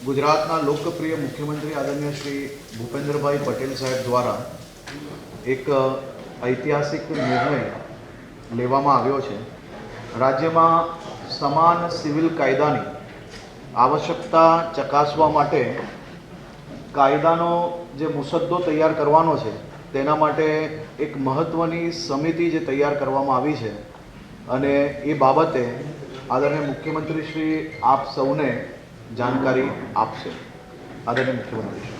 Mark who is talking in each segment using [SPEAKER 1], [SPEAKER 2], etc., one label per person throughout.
[SPEAKER 1] ગુજરાતના લોકપ્રિય મુખ્યમંત્રી આદરણીય શ્રી ભૂપેન્દ્રભાઈ પટેલ સાહેબ દ્વારા એક ઐતિહાસિક નિર્ણય લેવામાં આવ્યો છે. રાજ્યમાં સમાન સિવિલ કાયદાની આવશ્યકતા ચકાસવા માટે કાયદાનો જે મુસદ્દો તૈયાર કરવાનો છે તેના માટે એક મહત્ત્વની સમિતિ જે તૈયાર કરવામાં આવી છે અને એ બાબતે આદરણીય મુખ્યમંત્રી શ્રી આપ સૌને जानकारी आपसे. आदरणीय मुख्यमंत्री श्री.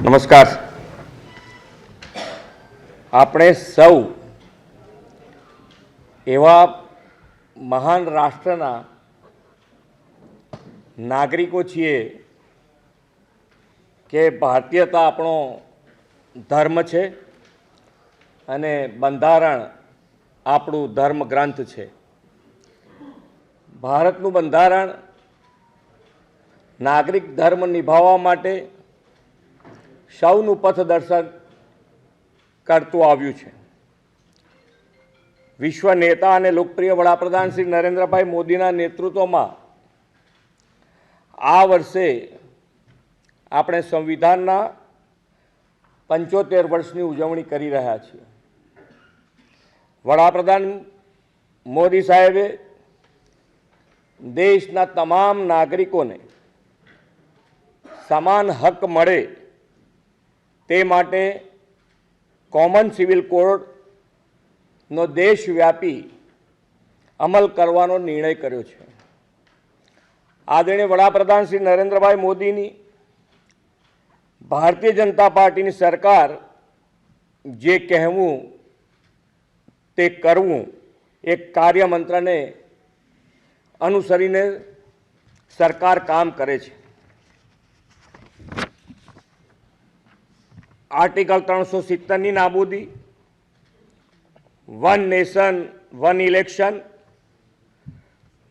[SPEAKER 2] नमस्कार. આપણે સૌ એવા મહાન રાષ્ટ્રના નાગરિકો છીએ કે ભારતીયતા આપણો ધર્મ છે અને બંધારણ આપણું ધર્મ ગ્રંથ છે. ભારતનું બંધારણ નાગરિક ધર્મ નિભાવવા માટે સૌનું પથદર્શન કરતું આવ્યું છે. વિશ્વ નેતા અને લોકપ્રિય વડાપ્રધાન શ્રી નરેન્દ્રભાઈ મોદીના નેતૃત્વમાં આ વર્ષે આપણે સંવિધાનના 75 વર્ષની ઉજવણી કરી રહ્યા છીએ. વડાપ્રધાન મોદી સાહેબે દેશના તમામ નાગરિકોને સમાન હક મળે તે માટે કોમન સિવિલ કોડનો દેશવ્યાપી અમલ કરવાનો નિર્ણય કર્યો છે. આદરણીય વડાપ્રધાન શ્રી નરેન્દ્રભાઈ મોદીની ભારતીય જનતા પાર્ટીની સરકાર જે કહેવું તે કરવું એક કાર્યમંત્રને અનુસરીને સરકાર કામ કરે છે. આર્ટિકલ 370ની નાબૂદી, વન નેશન વન ઇલેક્શન,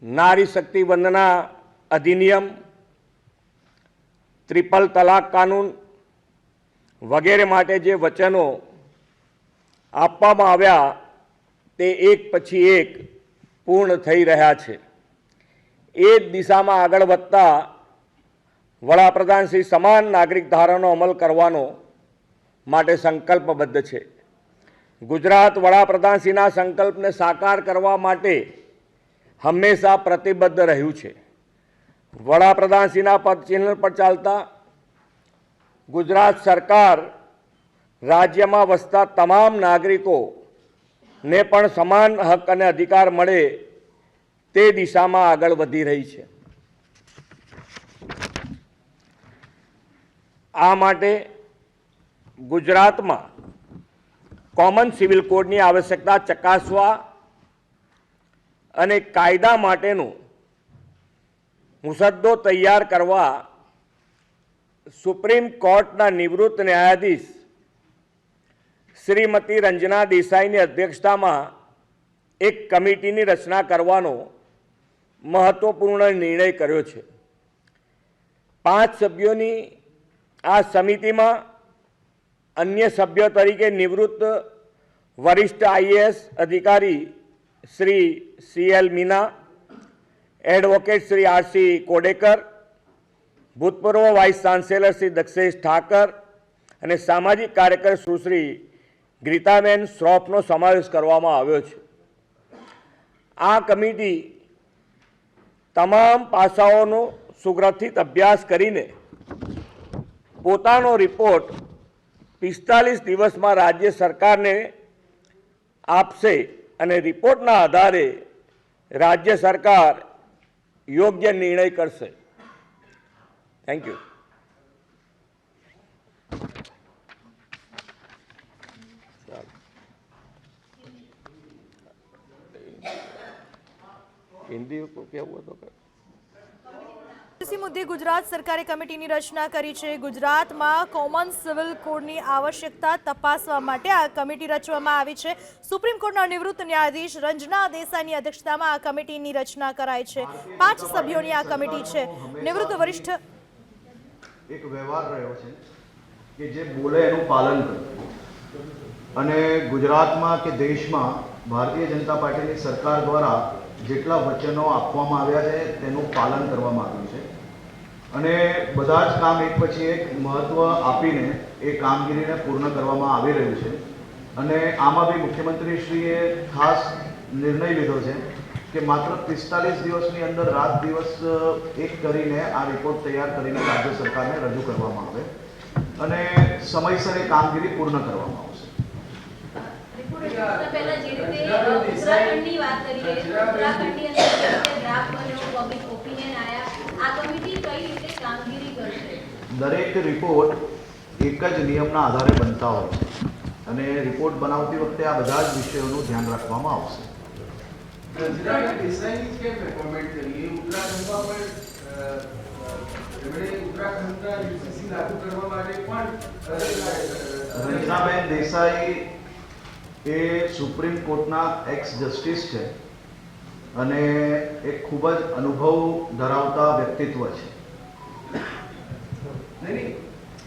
[SPEAKER 2] નારી શક્તિ વંદના અધિનિયમ, ટ્રિપલ તલાક કાનૂન વગેરે માટે જે વચનો આપવામાં આવ્યા તે એક પછી એક પૂર્ણ થઈ રહ્યા છે. એ જ દિશામાં આગળ વધતા વડાપ્રધાન શ્રી સમાન નાગરિક ધારાનો અમલ કરવાનો માટે સંકલ્પબદ્ધ છે. ગુજરાત વડાપ્રધાનશ્રીના સંકલ્પને સાકાર કરવા માટે હંમેશા પ્રતિબદ્ધ રહ્યું છે. વડાપ્રધાનશ્રીના પદચિહ્ન પર ચાલતા ગુજરાત સરકાર રાજ્યમાં વસતા તમામ નાગરિકોને પણ સમાન હક અને અધિકાર મળે તે દિશામાં આગળ વધી રહી છે. આ માટે ગુજરાતમાં કોમન સિવિલ કોડની આવશ્યકતા ચકાસવા અને કાયદા માટેનો મુસદ્દો તૈયાર કરવા સુપ્રીમ કોર્ટના નિવૃત્ત ન્યાયાધીશ શ્રીમતી રંजना દેસાઈની અધ્યક્ષતામાં એક કમિટીની રચના કરવાનો મહત્વપૂર્ણ નિર્ણય કર્યો છે. 5 સભ્યોની આ સમિતિમાં અન્ય સભ્યો તરીકે નિવૃત્ત વરિષ્ઠ આઈએએસ અધિકારી Shri CL Meena, advocate Shri RC Kodekar, ભૂતપૂર્વ વાઇસ ચાન્સેલર શ્રી દક્ષેશ ઠાકર અને સામાજિક કાર્યકર સુશ્રી ગીતાબેન શ્રોફનો સમાવેશ કરવામાં આવ્યો છે. આ કમિટી તમામ પાસાઓનો સુગ્રથિત અભ્યાસ કરીને પોતાનો રિપોર્ટ 45 દિવસમાં રાજ્ય સરકારને આપશે અને રિપોર્ટના આધારે રાજ્ય સરકાર યોગ્ય નિર્ણય કરશે. Thank you. हिंदी को क्या हुआ तो
[SPEAKER 3] इसी मुद्दे गुजरात सरकारे कमिटीनी रचना करी छे. गुजरातमां कॉमन सिविल कोडनी आवश्यकता तपासवा माटे आ कमिटी रचवामां आवी छे. सुप्रीम कोर्टना निवृत्त न्यायाधीश रंजना देसाईनी अध्यक्षतामां आ कमिटीनी रचना कराई छे. 5 सभ्योनी आ कमिटी छे. निवृत्त वरिष्ठ
[SPEAKER 1] एक व्यवहार रह्यो छे કે જે બોલે એનું પાલન કરે અને ગુજરાતમાં કે દેશમાં ભારતીય જનતા પાર્ટીની સરકાર દ્વારા જેટલા વચનો આપવામાં આવ્યા છે તેનું પાલન કરવામાં આવ્યું છે અને બધા જ કામ એક પછી એક મહત્ત્વ આપીને એ કામગીરીને પૂર્ણ કરવામાં આવી રહ્યું છે અને આમાં બી મુખ્યમંત્રીશ્રીએ ખાસ નિર્ણય લીધો છે કે માત્ર 45 દિવસની અંદર રાત દિવસ એક કરીને આ રિપોર્ટ તૈયાર કરીને રાજ્ય સરકારને રજૂ કરવામાં આવે અને સમયસર એ કામગીરી પૂર્ણ કરવામાં આવશે.
[SPEAKER 4] પહેલા જે રીતે ઉત્તરાખંડની વાત કરીએ તો ઉત્તરાખંડની અંદર જે રીતે ડ્રાફ્ટ બન્યો, પબ્લિક ઓપિનિયન આયા, આ કમિટી કઈ રીતે કામગીરી કરશે?
[SPEAKER 1] દરેક રિપોર્ટ એક જ નિયમના આધારે બનતા હોય છે અને રિપોર્ટ બનાવતી વખતે આ બધા જ વિષયોનું ધ્યાન રાખવામાં આવશે.
[SPEAKER 5] રંજનાબેન દેસાઈની જ કેમ રેકોમેન્ડ કરીએ? ઉત્તરાખંડમાં પણ એમણે ઉત્તરાખંડના યુસીસી લાગુ કરવા માટે પણ
[SPEAKER 1] રંજનાબેન દેસાઈ એ સુપ્રીમ કોર્ટના એક્સ જસ્ટિસ છે અને એક ખૂબ જ અનુભવ ધરાવતા વ્યક્તિત્વ છે.
[SPEAKER 5] નહીં,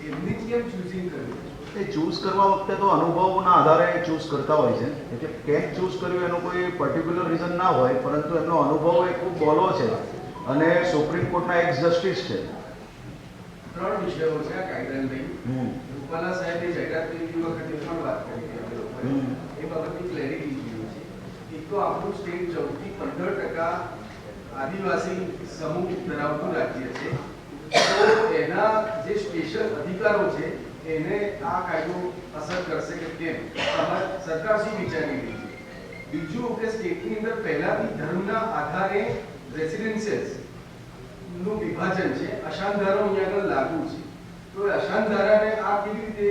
[SPEAKER 5] એમની જ કેમ ચૂઝિંગ કર્યું?
[SPEAKER 1] એ ચૂઝ કરવા વખતે તો અનુભવના આધારે ચૂઝ કરતા હોય છે એટલે કેમ ચૂઝ કર્યું એનું કોઈ પર્ટિક્યુલર રીઝન ના હોય, પરંતુ એમનો અનુભવ એ ખૂબ બોલો છે અને સુપ્રીમ કોર્ટના એક્સ જસ્ટિસ છે.
[SPEAKER 5] 3 વિષયો છે આ કાયદાને લઈને. રૂપાલા સાહેબે જાહેરાત કરી વખતે પણ વાત કરી હતી આપણે લોકોએ. એ બાબતની ક્લેરિટી જોઈએ છે. એક તો આપણું સ્ટેટ 14 થી 15% આદિવાસી સમૂહ ધરાવતું રાજ્ય છે, તો એના જે સ્પેશિયલ અધિકારો છે એને આ કાયદો અસર કરશે કે કેમ? સરકાર શું વિચારી રહી છે? બીજું કે સ્ટેટની અંદર પહેલાથી ધર્મના આધારે રેસિડેન્સિયલ્સ નું વિભાજન છે, અશાંતધારો અહીંયા આગળ લાગુ છે, તો એ અશાંતધારાને આ કેવી રીતે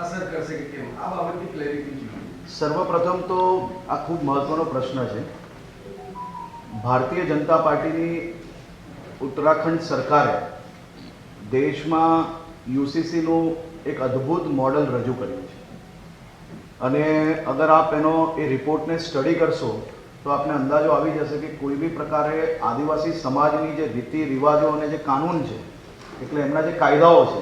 [SPEAKER 5] અસર કરશે કે કેમ? આ બાબતની ક્લેરિટી જોઈએ.
[SPEAKER 1] સર્વપ્રથમ તો આ ખૂબ મહત્વનો પ્રશ્ન છે. ભારતીય જનતા પાર્ટીની ઉત્તરાખંડ સરકારે દેશમાં યુસીસીનું એક અદ્ભુત મોડલ રજૂ કર્યું છે અને અગર આપ એનો એ રિપોર્ટને સ્ટડી કરશો તો આપને અંદાજો આવી જશે કે કોઈ બી પ્રકારે આદિવાસી સમાજની જે રીતિ રિવાજો અને જે કાનૂન છે એટલે એમના જે કાયદાઓ છે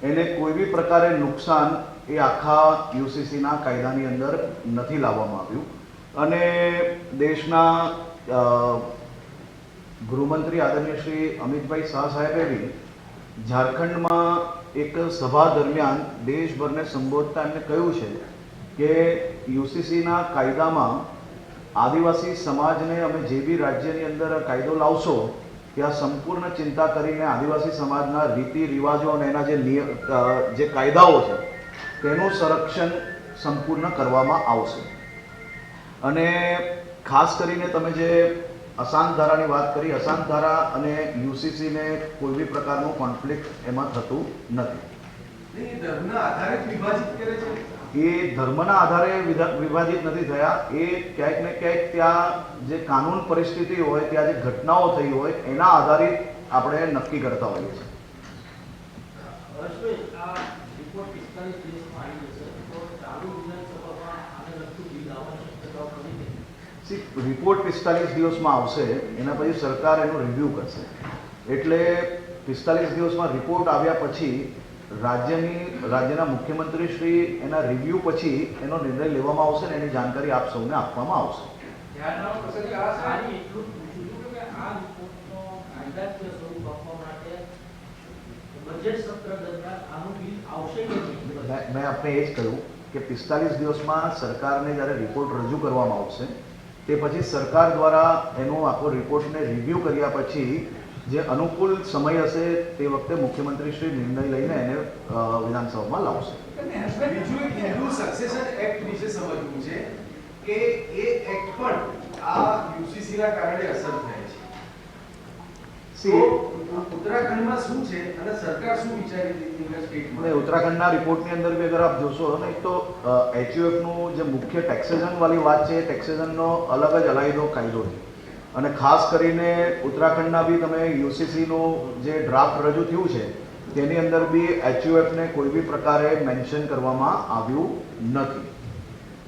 [SPEAKER 1] એને કોઈ બી પ્રકારે નુકસાન એ આખા યુસીસીના કાયદાની અંદર નથી લાવવામાં આવ્યું અને દેશના ગૃહમંત્રી આદરણીય શ્રી અમિતભાઈ શાહ સાહેબે બી ઝારખંડમાં એક સભા દરમિયાન દેશભરને સંબોધતા એમને કહ્યું છે કે યુસીસીના કાયદામાં આદિવાસી સમાજને અમે જે બી રાજ્યની અંદર કાયદો લાવશો ત્યાં સંપૂર્ણ ચિંતા કરીને આદિવાસી સમાજના રીતિ રિવાજો અને એના જે કાયદાઓ છે તેનું સંરક્ષણ સંપૂર્ણ કરવામાં આવશે. અને ખાસ કરીને તમે જે અશાંત ધારાની વાત કરી, અશાંત ધારા અને યુસીસીને કોઈ બી પ્રકારનું કોન્ફ્લિક્ટ એમાં થતું નથી.
[SPEAKER 5] ધર્મના આધારે જ વિભાજિત કરે છે.
[SPEAKER 1] એ ધર્મના આધારે વિભાજિત નથી થયા, એ ક્યાંક ને ક્યાંક ત્યાં જે કાનૂન પરિસ્થિતિ હોય, ત્યાં જે ઘટનાઓ થઈ હોય એના આધારિત આપણે નક્કી કરતા હોઈએ છીએ. રિપોર્ટ 45 દિવસમાં આવશે, એના પછી સરકાર એનું રિવ્યૂ કરશે એટલે 45 દિવસમાં રિપોર્ટ આવ્યા પછી રાજ્યના મુખ્યમંત્રી શ્રી એના રિવ્યૂ પછી એનો નિર્ણય લેવામાં આવશે ને એની જાણકારી આપ સૌને આપવામાં આવશે. મેં આપને એ જ કહ્યું કે 45 દિવસમાં સરકારને જ્યારે રિપોર્ટ રજૂ કરવામાં આવશે તે પછી સરકાર દ્વારા એનો આખો રિપોર્ટને રિવ્યૂ કર્યા પછી જે અનુકૂળ સમય હશે તે વખતે મુખ્યમંત્રી શ્રી નિર્ણય લઈને એને વિધાનસભામાં લાવશે.
[SPEAKER 5] બીજું એક હિન્દુ સક્સેશન એક્ટ વિશે સમજવું છે કે એ એક્ટ પણ આ યુસીસીના કારણે અસર થાય છે. ઉત્તરાખંડમાં શું છે અને સરકાર શું વિચારી રહી છે સ્ટેટમાં?
[SPEAKER 1] ઉત્તરાખંડના રિપોર્ટની અંદર બી અગર આપ જોશો ને તો HUFનું જે મુખ્ય ટેક્સેશન વાળી વાત છે, ટેક્સેશનનો અલગ જ અલાયદો કાયદો છે અને ખાસ કરીને ઉત્તરાખંડના બી તમે યુસીસીનું જે ડ્રાફ્ટ રજૂ થયું છે તેની અંદર બી HUFને કોઈ બી પ્રકારે મેન્શન કરવામાં આવ્યું નથી.